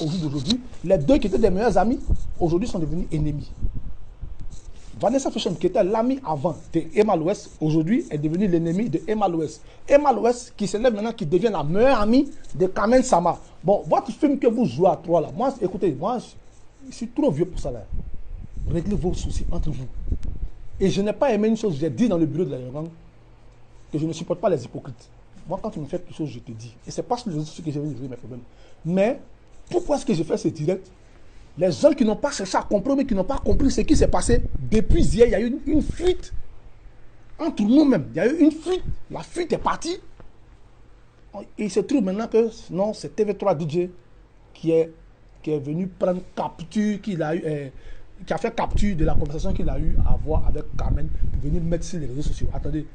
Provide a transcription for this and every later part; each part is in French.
au jour d'aujourd'hui, les deux qui étaient des meilleurs amis, aujourd'hui sont devenus ennemis. Vanessa Fashion, qui était l'ami avant de Emma West, aujourd'hui est devenue l'ennemi de Emma West. Emma West qui s'élève maintenant, qui devient la meilleure amie de Carmen Sama. Bon, votre film que vous jouez à trois là, moi, écoutez, moi, je suis trop vieux pour ça là. Réglez vos soucis entre vous. Et je n'ai pas aimé une chose, j'ai dit dans le bureau de la Yogang, que je ne supporte pas les hypocrites. Moi, quand tu me fais quelque chose, je te dis. Et c'est pas sur les réseaux sociaux que j'ai résolu mes problèmes. Mais, pourquoi est-ce que j'ai fait ce direct? Les gens qui n'ont pas cherché à comprendre, mais qui n'ont pas compris ce qui s'est passé, depuis hier, il y a eu une fuite. Entre nous-mêmes, il y a eu une fuite. La fuite est partie. Et il se trouve maintenant que, non, c'est TV3 DJ qui est venu prendre capture, qui a fait capture de la conversation qu'il a eu à avoir avec Carmen, pour venir mettre sur les réseaux sociaux. Attendez,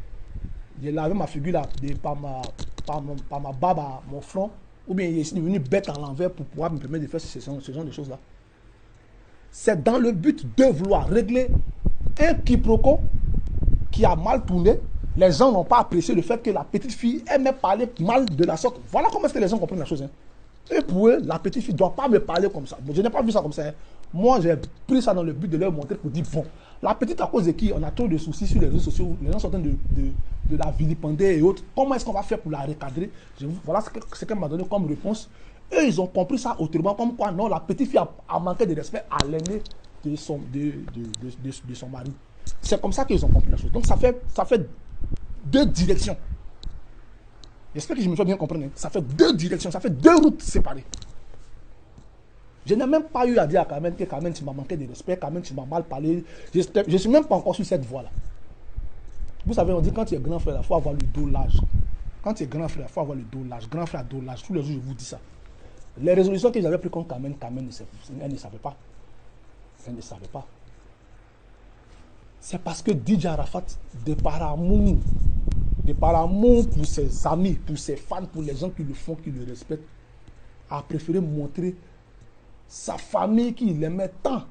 j'ai lavé ma figure là, par ma barbe à mon front, ou bien il est venu bête à l'envers pour pouvoir me permettre de faire ce genre de choses là. C'est dans le but de vouloir régler un quiproquo qui a mal tourné. Les gens n'ont pas apprécié le fait que la petite fille aimait parler mal de la sorte. Voilà comment est-ce que les gens comprennent la chose. Hein. Et pour eux, la petite fille ne doit pas me parler comme ça. Je n'ai pas vu ça comme ça. Hein. Moi, j'ai pris ça dans le but de leur montrer pour dire, bon, la petite à cause de qui on a trop de soucis sur les réseaux sociaux, les gens sont en train de la vilipender et autres. Comment est-ce qu'on va faire pour la recadrer? Voilà ce qu'elle m'a donné comme réponse. Eux, ils ont compris ça autrement, comme quoi, non, la petite fille a manqué de respect à l'aîné de son mari. C'est comme ça qu'ils ont compris la chose. Donc, ça fait deux directions. J'espère que je me fais bien comprendre. Hein. Ça fait deux directions, ça fait deux routes séparées. Je n'ai même pas eu à dire à Carmen que Carmen, tu m'as manqué de respect, Carmen, tu m'as mal parlé. Je ne suis même pas encore sur cette voie-là. Vous savez, on dit quand tu es grand frère, il faut avoir le dos large. Quand tu es grand frère, il faut avoir le dos large. Grand frère, dos large. Tous les jours, je vous dis ça. Les résolutions que j'avais prises contre Carmen, elle ne savait pas. Elle ne savait pas. C'est parce que DJ Arafat, de par amour pour ses amis, pour ses fans, pour les gens qui le font, qui le respectent, a préféré montrer sa famille qu'il aimait tant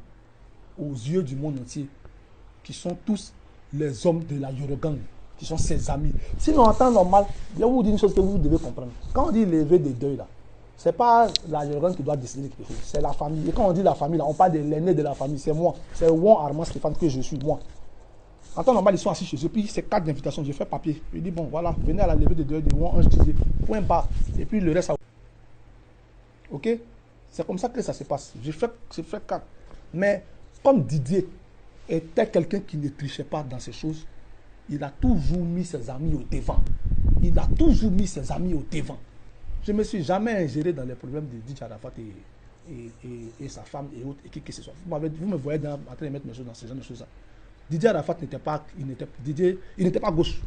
aux yeux du monde entier, qui sont tous les hommes de la Yorogang, qui sont ses amis. Sinon, en temps normal, je vais vous dire une chose que vous devez comprendre. Quand on dit lever des deuils, là, ce n'est pas la Yorogang qui doit décider quelque chose, c'est la famille. Et quand on dit la famille, là, on parle de l'aîné de la famille, c'est moi. C'est Won Armand Stéphane que je suis, moi. En temps normal, ils sont assis chez eux, puis c'est 4 invitations, j'ai fait papier. Je dis, bon, voilà, venez à la levée des deuils de Won Ange Didier, point barre. Et puis le reste, ça... Ok? C'est comme ça que ça se passe. J'ai fait 4. Mais comme Didier était quelqu'un qui ne trichait pas dans ces choses, il a toujours mis ses amis au devant. Il a toujours mis ses amis au devant. Je ne me suis jamais ingéré dans les problèmes de DJ Arafat et sa femme et autres, et qui que ce soit. Vous me voyez en train de mettre mes choses dans ce genre de choses-là. Didier Arafat n'était pas, il n'était pas gauche.